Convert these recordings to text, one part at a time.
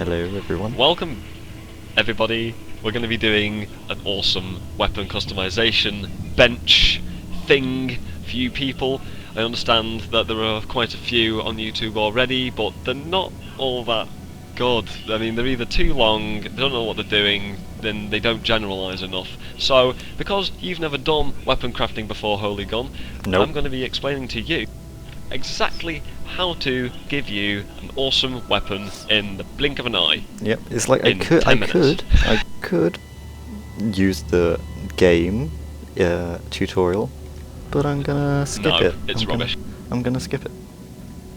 Hello everyone. Welcome everybody. We're going to be doing an awesome weapon customization bench thing for you people. I understand that there are quite a few on YouTube already, but they're not all that good. I mean, they're either too long, they don't know what they're doing, then they don't generalise enough. So, because you've never done weapon crafting before, Holy Gun, Nope. I'm going to be explaining to you exactly how to give you an awesome weapon in the blink of an eye. Yep, it's like I In 10 minutes. could use the game tutorial, but I'm gonna skip No, it. it's rubbish. I'm gonna skip it.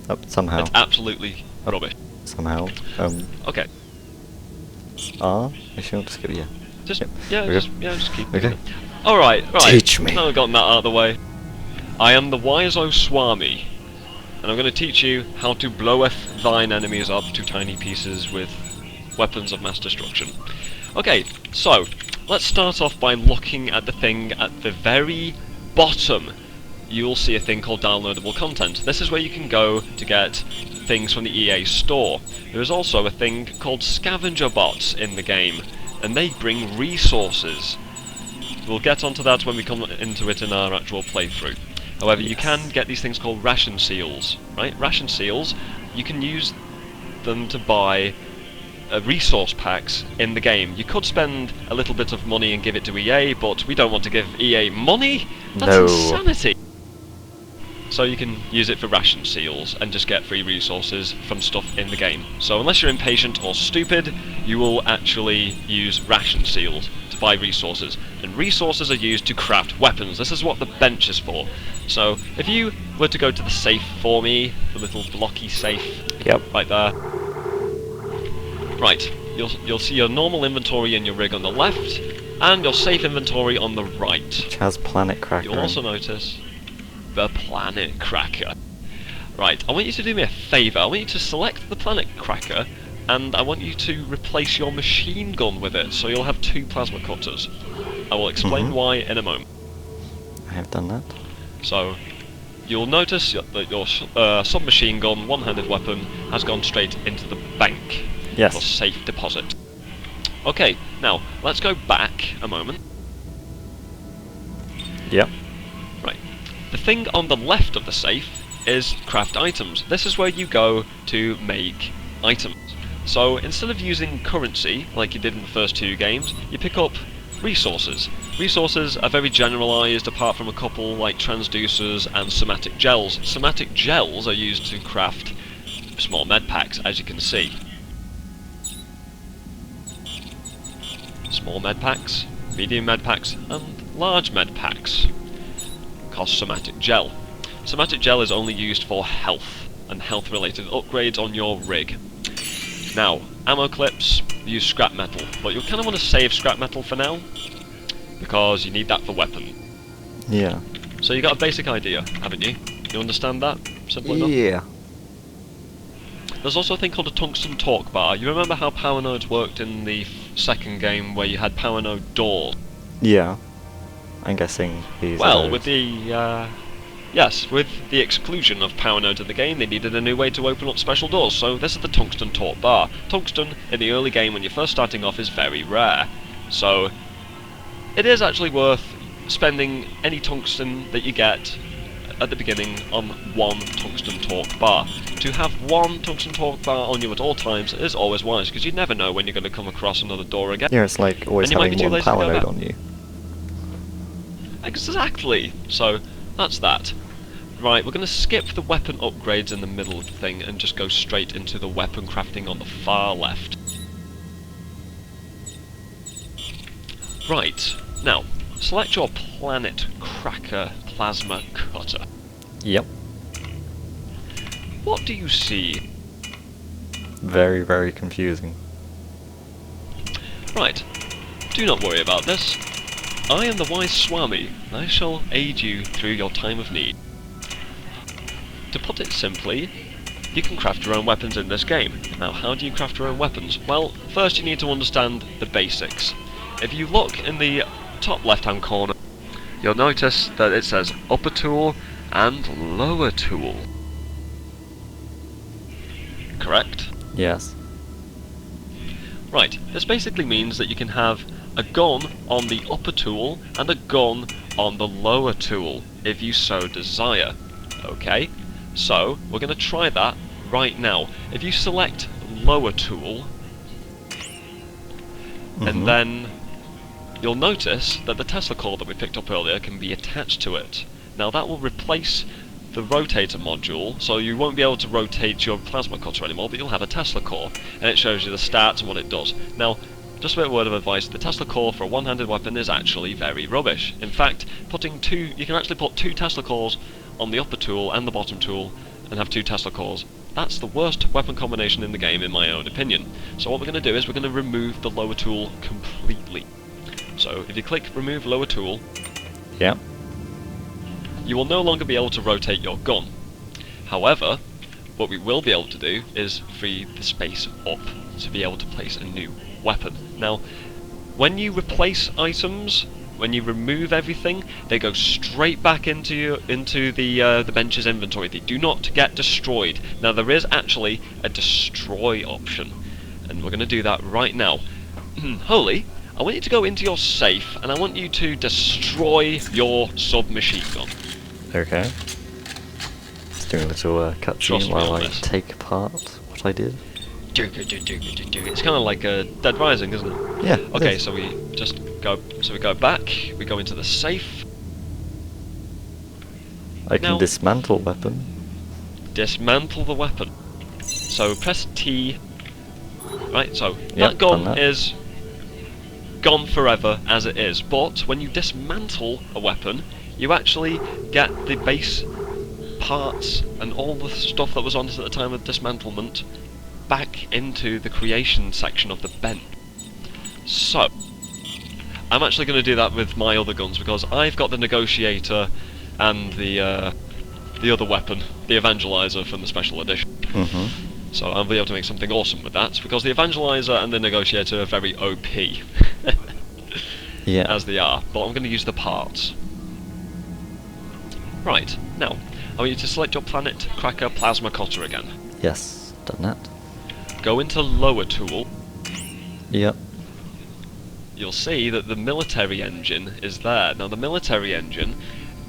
Oh, somehow. It's absolutely rubbish. Somehow. Okay, I should skip it, yeah. just Yep. just keep Okay. doing it. Alright, right. Teach me. Now we've gotten that out of the way. I am the Wiseau Swami, and I'm going to teach you how to bloweth thine enemies up to tiny pieces with weapons of mass destruction. Okay, so let's start off by looking at the thing at the very bottom. You'll see a thing called downloadable content. This is where you can go to get things from the EA store. There is also a thing called scavenger bots in the game, and they bring resources. We'll get onto that when we come into it in our actual playthrough. However, you can get these things called ration seals, right? Ration seals, you can use them to buy resource packs in the game. You could spend a little bit of money and give it to EA, but we don't want to give EA money. That's No. insanity. So you can use it for ration seals and just get free resources from stuff in the game. So unless you're impatient or stupid, you will actually use ration seals to buy resources. And resources are used to craft weapons. This is what the bench is for. So if you were to go to the safe for me, the little blocky safe Yep. right there. Right, you'll see your normal inventory in your rig on the left, and your safe inventory on the right. Which has Planet Cracker. You'll also notice the Planet Cracker. Right, I want you to do me a favour. I want you to select the Planet Cracker, and I want you to replace your machine gun with it, so you'll have 2 plasma cutters. I will explain why in a moment. I have done that. So, you'll notice that your submachine gun, one-handed weapon, has gone straight into the bank for Yes. safe deposit. Okay, now, let's go back a moment. Yep. Right. The thing on the left of the safe is craft items. This is where you go to make items. So instead of using currency, like you did in the first 2 games, you pick up resources. Resources are very generalised, apart from a couple like transducers and somatic gels. Somatic gels are used to craft small med packs, as you can see. Small med packs, medium med packs, and large med packs cost somatic gel. Somatic gel is only used for health and health related upgrades on your rig. Now, ammo clips use scrap metal, but you'll kind of want to save scrap metal for now, because you need that for weapon. Yeah. So you got a basic idea, haven't you? You understand that? Simple enough? Yeah. There's also a thing called a tungsten torque bar. You remember how power nodes worked in the second game where you had power node doors? Yeah. I'm guessing these Well, are with the yes, with the exclusion of power nodes in the game, they needed a new way to open up special doors, so this is the tungsten torque bar. Tungsten, in the early game when you're first starting off, is very rare, so it is actually worth spending any tungsten that you get at the beginning on one tungsten torque bar. To have one tungsten torque bar on you at all times is always wise, because you never know when you're going to come across another door again. Yeah, it's like always And you might having be too one lazy to power go node back. on you. Exactly! So, that's that. Right, we're going to skip the weapon upgrades in the middle of the thing and just go straight into the weapon crafting on the far left. Right, now, select your Planet Cracker Plasma Cutter. Yep. What do you see? Very, very confusing. Right, do not worry about this. I am the wise Swami, and I shall aid you through your time of need. To put it simply, you can craft your own weapons in this game. Now, how do you craft your own weapons? Well, first you need to understand the basics. If you look in the top left-hand corner, you'll notice that it says upper tool and lower tool. Correct? Yes. Right, this basically means that you can have a gun on the upper tool and a gun on the lower tool, if you so desire. Okay, so we're going to try that right now. If you select lower tool, and then you'll notice that the Tesla core that we picked up earlier can be attached to it. Now that will replace the rotator module, so you won't be able to rotate your plasma cutter anymore, but you'll have a Tesla core, and it shows you the stats and what it does. Now, just a word of advice, the Tesla core for a one-handed weapon is actually very rubbish. In fact, you can actually put 2 Tesla cores on the upper tool and the bottom tool, and have 2 Tesla cores. That's the worst weapon combination in the game, in my own opinion. So what we're going to do is we're going to remove the lower tool completely. So if you click remove lower tool, Yeah. you will no longer be able to rotate your gun. However, what we will be able to do is free the space up to be able to place a new weapon. Now, when you replace items, when you remove everything, they go straight back into the bench's inventory. They do not get destroyed. Now, there is actually a destroy option, and we're going to do that right now. Holy, I want you to go into your safe, and I want you to destroy your submachine gun. Okay. Just doing a little Trust cutscene me while on I this. take apart what I did. It's kind of like Dead Rising, isn't it? Yeah. it Okay, is. so we just go. So we go back. We go into the safe. I can now- dismantle weapon. Dismantle the weapon. So press T. Right. So Yep, that gun done that. is gone forever as it is. But when you dismantle a weapon, you actually get the base parts and all the stuff that was on it at the time of dismantlement back into the creation section of the bench. So, I'm actually going to do that with my other guns because I've got the Negotiator and the other weapon, the Evangelizer from the Special Edition. Mm-hmm. So I'll be able to make something awesome with that because the Evangelizer and the Negotiator are very OP, Yeah. as they are. But I'm going to use the parts. Right, now, I want you to select your Planet Cracker Plasma Cutter again. Yes. Done that. Go into Lower Tool. Yep. You'll see that the military engine is there. Now the military engine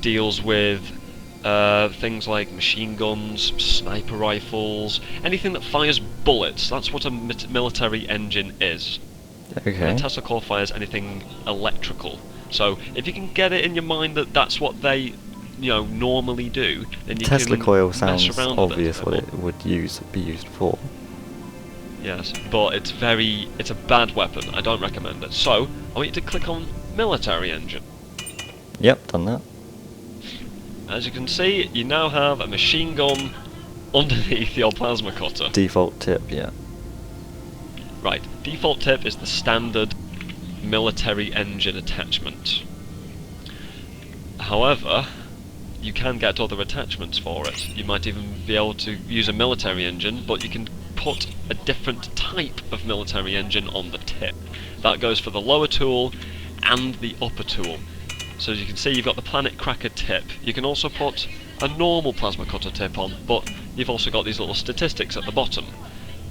deals with things like machine guns, sniper rifles, anything that fires bullets. That's what a military engine is. Okay. And the Tesla core fires anything electrical. So if you can get it in your mind that that's what they, normally do, then you Tesla can coil mess sounds around obvious with it. what it would be used for. Yes, but it's a bad weapon. I don't recommend it. So I want you to click on military engine. Yep, done that. As you can see, you now have a machine gun underneath your plasma cutter. Default tip, yeah. Right, default tip is the standard military engine attachment. However, you can get other attachments for it. You might even be able to use a military engine, but you can put a different type of military engine on the tip. That goes for the lower tool and the upper tool. So as you can see, you've got the Planet Cracker tip. You can also put a normal plasma cutter tip on, but you've also got these little statistics at the bottom.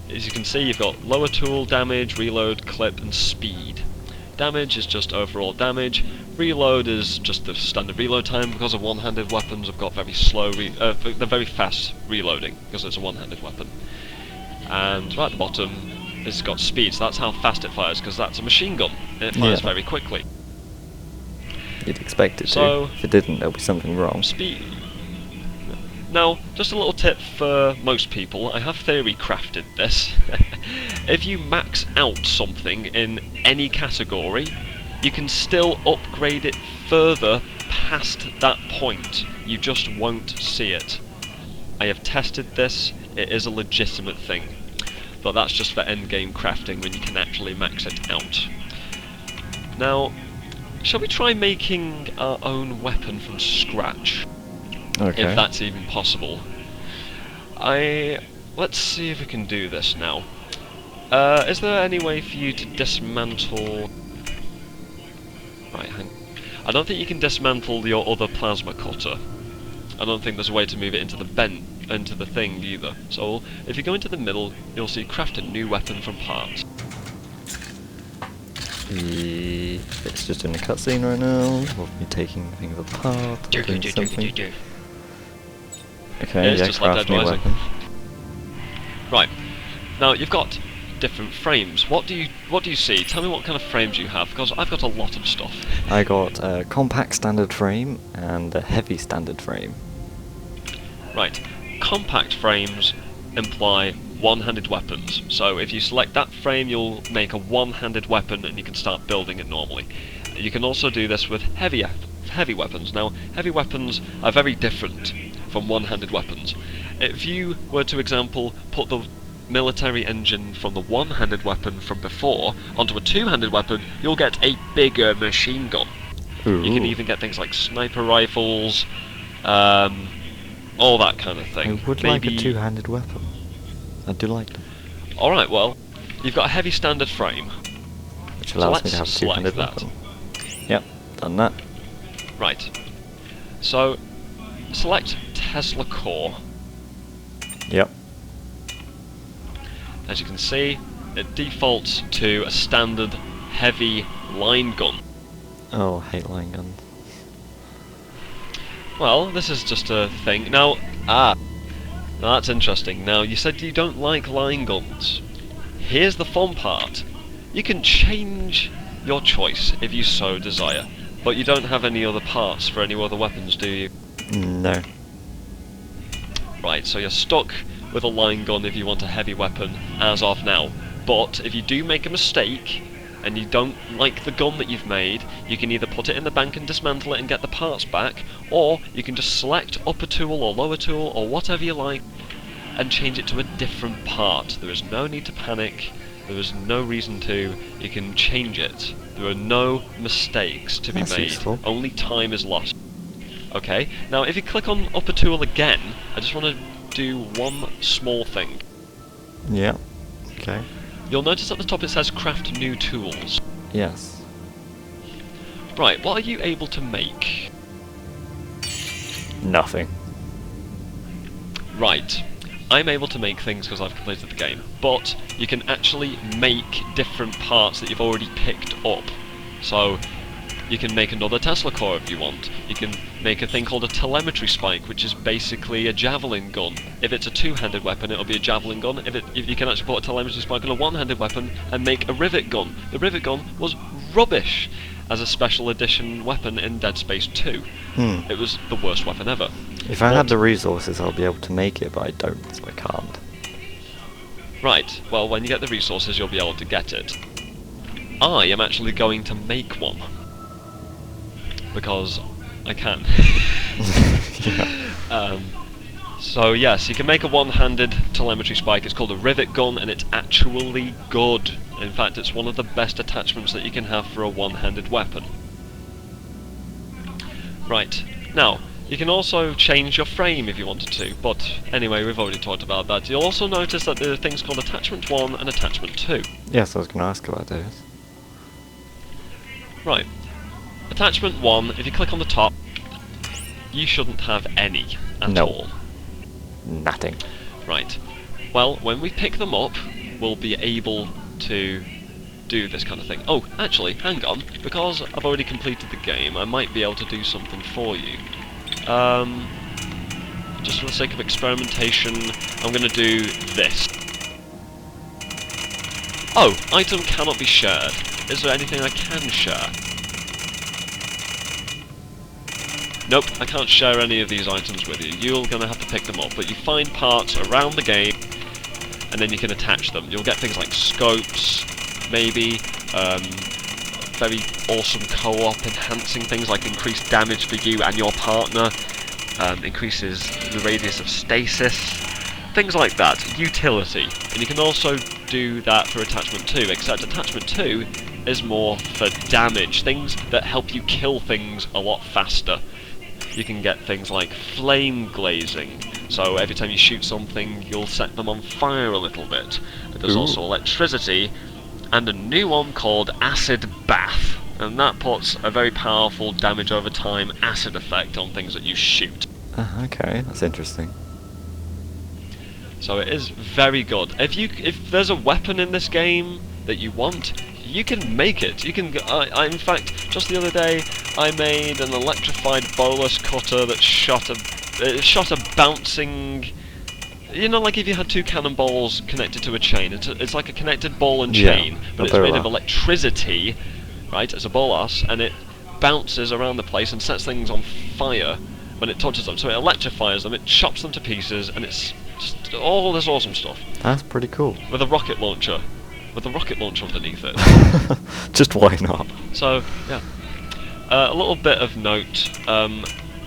As you can see, you've got lower tool, damage, reload, clip, and speed. Damage is just overall damage. Reload is just the standard reload time because of one-handed weapons have got very slow. They're very fast reloading because it's a one-handed weapon. And right at the bottom, it's got speed. So that's how fast it fires because that's a machine gun. It fires Yeah. very quickly. You'd expect it So- to. If it didn't, there'll be something wrong. Speed. Now, just a little tip for most people. I have theory crafted this. If you max out something in any category, you can still upgrade it further past that point. You just won't see it. I have tested this. It is a legitimate thing. But that's just for endgame crafting when you can actually max it out. Now, shall we try making our own weapon from scratch? Okay. If that's even possible. Let's see if we can do this now. Is there any way for you to dismantle... Right, I don't think you can dismantle your other plasma cutter. I don't think there's a way to move it into the thing either. So if you go into the middle, you'll see craft a new weapon from parts. It's just in the cutscene right now, of me taking things apart, doing something. Okay, It's yeah, just like craft Dead new Rising. weapon. Right. Now you've got different frames. What do you see? Tell me what kind of frames you have, because I've got a lot of stuff. I got a compact standard frame and a heavy standard frame. Right. Compact frames imply one-handed weapons. So if you select that frame, you'll make a one-handed weapon and you can start building it normally. You can also do this with heavy weapons. Now, heavy weapons are very different from one-handed weapons. If you were to, example, put the military engine from the one-handed weapon from before onto a two-handed weapon, you'll get a bigger machine gun. Ooh. You can even get things like sniper rifles, all that kind of thing. I would like a two-handed weapon. I do like them. Alright, well, you've got a heavy standard frame. Which allows me to have a select two-handed that. weapon. Yep, done that. Right. So, select Tesla Core. Yep. As you can see, it defaults to a standard heavy line gun. Oh, I hate line guns. Well, this is just a thing. Now, now that's interesting. Now, you said you don't like line guns. Here's the fun part. You can change your choice if you so desire, but you don't have any other parts for any other weapons, do you? No. Right, so you're stuck with a line gun if you want a heavy weapon as of now. But if you do make a mistake and you don't like the gun that you've made, you can either put it in the bank and dismantle it and get the parts back, or you can just select upper tool or lower tool or whatever you like and change it to a different part. There is no need to panic, there is no reason to, you can change it. There are no mistakes to be That's made, useful. only time is lost. Okay, now if you click on upper tool again, I just want to do one small thing. Yeah. Okay. You'll notice at the top it says craft new tools. Yes. Right, what are you able to make? Nothing. Right, I'm able to make things because I've completed the game, but you can actually make different parts that you've already picked up. So, you can make another Tesla Core if you want. You can make a thing called a telemetry spike, which is basically a javelin gun. If it's a two-handed weapon, it'll be a javelin gun. If you can actually put a telemetry spike on a one-handed weapon and make a rivet gun. The rivet gun was rubbish as a special edition weapon in Dead Space 2. It was the worst weapon ever. If I had the resources, I'll be able to make it, but I don't, so I can't. Right, well, when you get the resources, you'll be able to get it. I am actually going to make one. Because I can. Yeah. So yes, you can make a one-handed telemetry spike. It's called a rivet gun, and it's actually good. In fact, it's one of the best attachments that you can have for a one-handed weapon. Right, now, you can also change your frame if you wanted to, but anyway, we've already talked about that. You'll also notice that there are things called Attachment 1 and Attachment 2. Yes, I was going to ask about those. Right. Attachment 1, if you click on the top, you shouldn't have any at No. all. Nothing. Right. Well, when we pick them up, we'll be able to do this kind of thing. Oh, actually, hang on, because I've already completed the game, I might be able to do something for you. Just for the sake of experimentation, I'm going to do this. Oh, item cannot be shared. Is there anything I can share? Nope, I can't share any of these items with you. You're going to have to pick them up, but you find parts around the game, and then you can attach them. You'll get things like scopes, maybe, very awesome co-op enhancing things like increased damage for you and your partner, increases the radius of stasis, things like that, utility. And you can also do that for Attachment 2, except Attachment 2 is more for damage, things that help you kill things a lot faster. You can get things like flame glazing, so every time you shoot something you'll set them on fire a little bit. There's also electricity, and a new one called Acid Bath, and that puts a very powerful damage over time acid effect on things that you shoot. Okay, that's interesting. So it is very good. If there's a weapon in this game that you want, you can make it. You can. In fact, just the other day, I made an electrified bolus cutter that shot a bouncing. You know, like if you had two cannonballs connected to a chain. It's like a connected ball and chain, but it's made of electricity, right? It's a bolas, and it bounces around the place and sets things on fire when it touches them. So it electrifies them, it chops them to pieces, and it's just all this awesome stuff. That's pretty cool. With a rocket launcher. With a rocket launcher underneath it. Just why not? So, yeah. A little bit of note.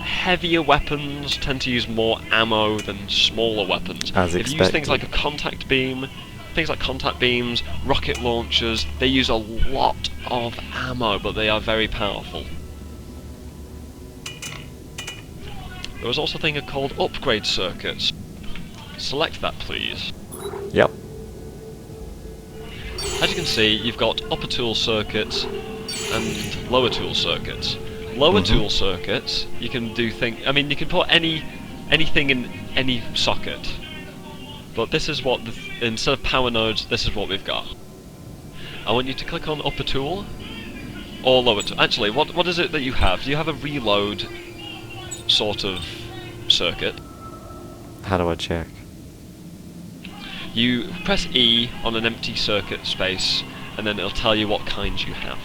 Heavier weapons tend to use more ammo than smaller weapons. As if you use things like a contact beam, things like contact beams, rocket launchers, they use a lot of ammo, but they are very powerful. There was also a thing called upgrade circuits. Select that, please. Yep. As you can see, you've got upper tool circuits and lower tool circuits. Lower tool circuits, you can do I mean, you can put anything in any socket. But this is what, instead of power nodes, this is what we've got. I want you to click on upper tool, or lower tool. Actually, what is it that you have? Do you have a reload sort of circuit? How do I check? You press E on an empty circuit space, and then it'll tell you what kinds you have.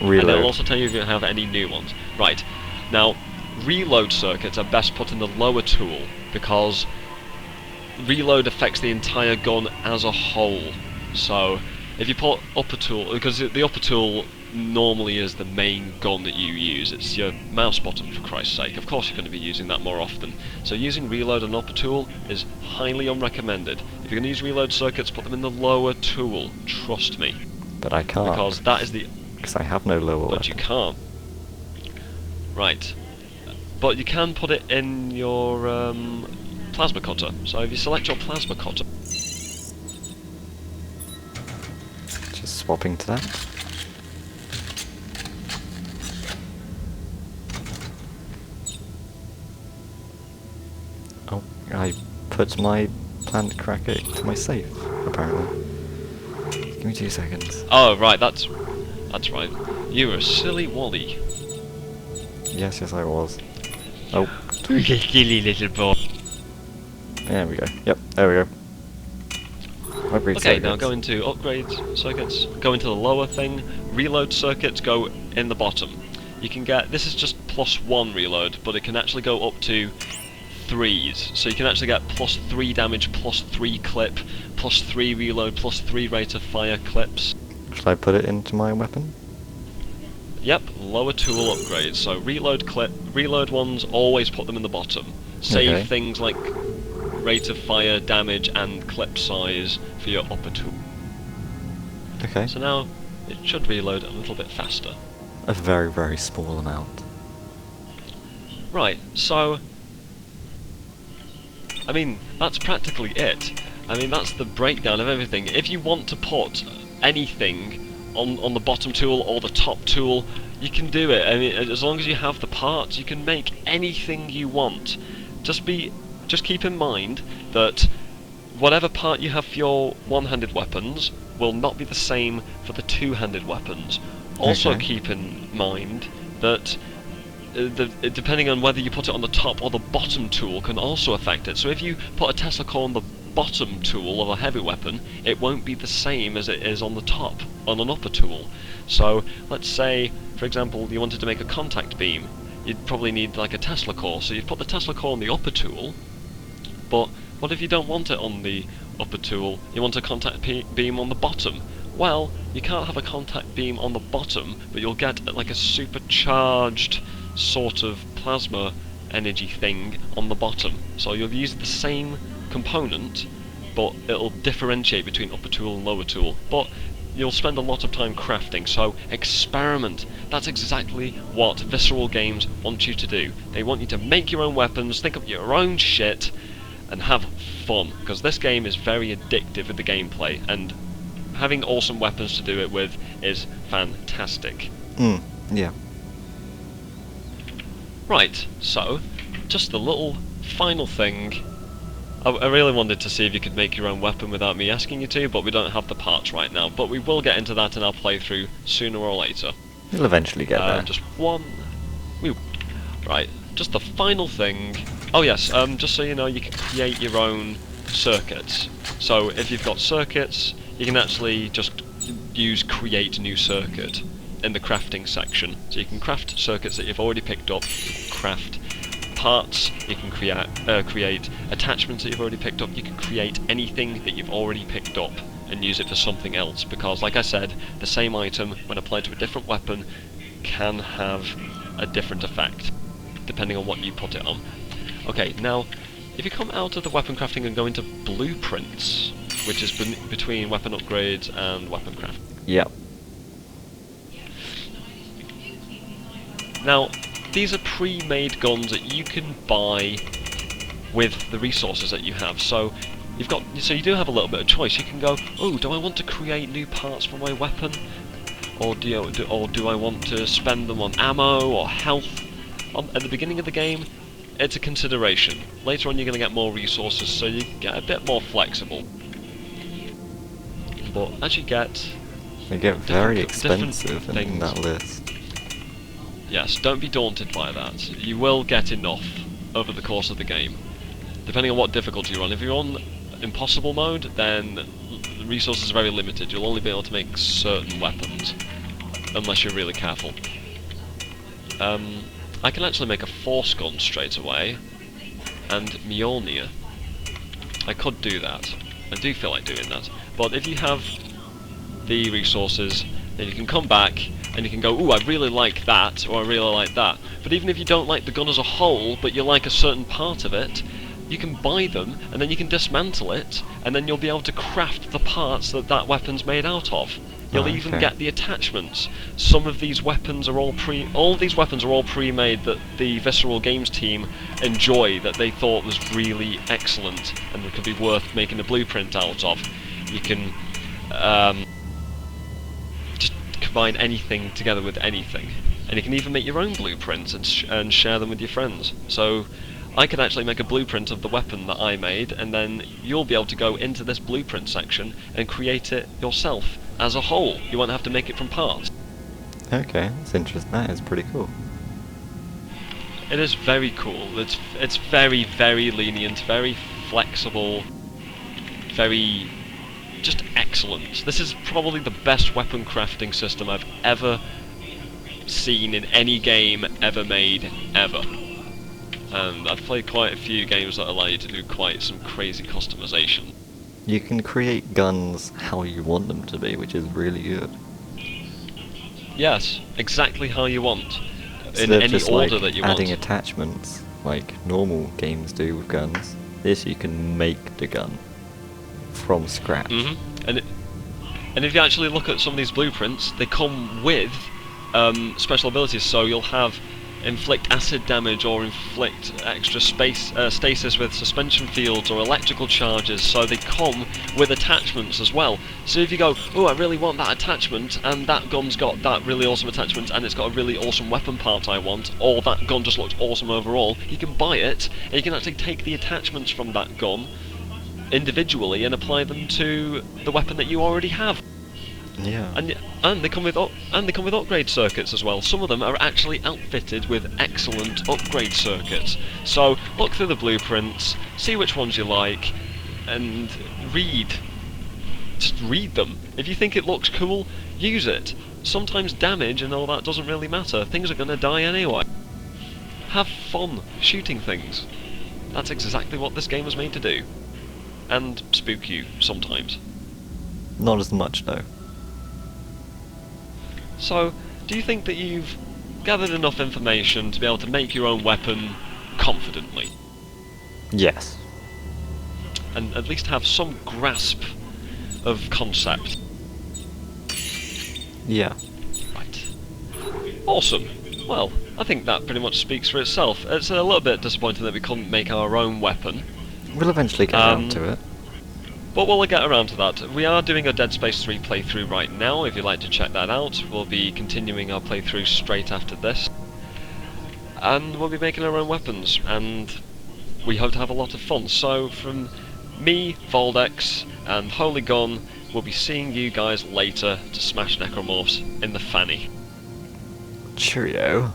Reload. And it'll also tell you if you have any new ones. Right. Now, reload circuits are best put in the lower tool, because reload affects the entire gun as a whole. So, if you put upper tool, because the upper tool normally is the main gun that you use, it's your mouse button, for Christ's sake. Of course you're going to be using that more often. So using reload and upper tool is highly unrecommended. If you're going to use reload circuits, put them in the lower tool, trust me. But I can't. Because that is the... Because I have no lower But you weapon. can't. Right. But you can put it in your plasma cutter. So if you select your plasma cutter... Just swapping to that. Oh, I put my plant cracker into my safe, apparently. Give me 2 seconds. Oh, right, that's right. You were a silly Wally. Yes, I was. Oh, Silly little boy. there we go. Yep, there we go. Upgrade Okay, now circuits. go into upgrade circuits, go into the lower thing, reload circuits go in the bottom. You can get, this is just +1 reload, but it can actually go up to 3s. So you can actually get +3 damage, +3 clip, +3 reload, +3 rate of fire clips. Should I put it into my weapon? Yep, lower tool upgrades. So reload ones, always put them in the bottom. Save Okay. things like rate of fire, damage, and clip size for your upper tool. Okay. So now it should reload a little bit faster. A very, very small amount. Right, so I mean, that's practically it. I mean, that's the breakdown of everything. If you want to put anything on the bottom tool or the top tool, you can do it. I mean, as long as you have the parts, you can make anything you want. Just keep in mind that whatever part you have for your one-handed weapons will not be the same for the two-handed weapons. Also Okay. keep in mind that depending on whether you put it on the top or the bottom tool can also affect it. So if you put a Tesla core on the bottom tool of a heavy weapon, it won't be the same as it is on the top, on an upper tool. So let's say, for example, you wanted to make a contact beam. You'd probably need like a Tesla core, so you'd put the Tesla core on the upper tool, but what if you don't want it on the upper tool, you want a contact beam on the bottom? Well, you can't have a contact beam on the bottom, but you'll get like a supercharged sort of plasma energy thing on the bottom. So you'll use the same component, but it'll differentiate between upper tool and lower tool. But you'll spend a lot of time crafting, so experiment. That's exactly what Visceral Games want you to do. They want you to make your own weapons, think of your own shit, and have fun, because this game is very addictive with the gameplay, and having awesome weapons to do it with is fantastic. Yeah. Right, so, just a little final thing I really wanted to see if you could make your own weapon without me asking you to, but we don't have the parts right now. But we will get into that in our playthrough sooner or later. You'll eventually get there. Just one... Right, just the final thing... Oh yes, just so you know, you can create your own circuits. So if you've got circuits, you can actually just use create new circuit in the crafting section. So you can craft circuits that you've already picked up, you can craft parts, you can create attachments that you've already picked up, you can create anything that you've already picked up and use it for something else, because like I said, the same item when applied to a different weapon can have a different effect depending on what you put it on. Okay, now if you come out of the weapon crafting and go into blueprints, which is between weapon upgrades and weapon craft. Yep. Now, these are pre-made guns that you can buy with the resources that you have. So you do have a little bit of choice. You can go, oh, do I want to create new parts for my weapon, or do I want to spend them on ammo or health? At the beginning of the game, it's a consideration. Later on, you're going to get more resources, so you get a bit more flexible. But as you get, they get very expensive in that list. Yes, don't be daunted by that. You will get enough over the course of the game, depending on what difficulty you're on. If you're on impossible mode, then the resources are very limited. You'll only be able to make certain weapons, unless you're really careful. I can actually make a force gun straight away, and Mjolnir. I could do that. I do feel like doing that. But if you have the resources, then you can come back and you can go, ooh, I really like that, or I really like that. But even if you don't like the gun as a whole, but you like a certain part of it, you can buy them, and then you can dismantle it, and then you'll be able to craft the parts that that weapon's made out of. You'll even get the attachments. Some of these weapons are all these weapons are all pre-made that the Visceral Games team enjoy, that they thought was really excellent and could be worth making a blueprint out of. You can just combine anything together with anything, and you can even make your own blueprints and share them with your friends. So I could actually make a blueprint of the weapon that I made, and then you'll be able to go into this blueprint section and create it yourself as a whole. You won't have to make it from parts. Okay, that's interesting. That is pretty cool. It is very cool. It's very, very lenient, very flexible, very just excellent. This is probably the best weapon crafting system I've ever seen in any game ever made, ever. And I've played quite a few games that allow you to do quite some crazy customization. You can create guns how you want them to be, which is really good. Yes, exactly how you want. Instead in any just order that you want. adding attachments like normal games do with guns. This you can make the gun from scratch. And if you actually look at some of these blueprints, they come with special abilities. So you'll have inflict acid damage, or inflict extra stasis with suspension fields, or electrical charges. So they come with attachments as well. So if you go, oh, I really want that attachment, and that gun's got that really awesome attachment, and it's got a really awesome weapon part I want, or that gun just looks awesome overall, you can buy it, and you can actually take the attachments from that gun individually and apply them to the weapon that you already have. Yeah. And they come with upgrade circuits as well. Some of them are actually outfitted with excellent upgrade circuits. So look through the blueprints, see which ones you like, and just read them. If you think it looks cool, use it. Sometimes damage and all that doesn't really matter. Things are going to die anyway. Have fun shooting things. That's exactly what this game was made to do. And spook you sometimes. Not as much though. So, do you think that you've gathered enough information to be able to make your own weapon confidently? Yes. And at least have some grasp of concept? Yeah. Right. Awesome. Well, I think that pretty much speaks for itself. It's a little bit disappointing that we couldn't make our own weapon. We'll eventually get around to it. But we'll get around to that. We are doing a Dead Space 3 playthrough right now, if you'd like to check that out. We'll be continuing our playthrough straight after this. And we'll be making our own weapons, and we hope to have a lot of fun. So from me, Voldex, and Holy Gun, we'll be seeing you guys later to smash Necromorphs in the fanny. Cheerio.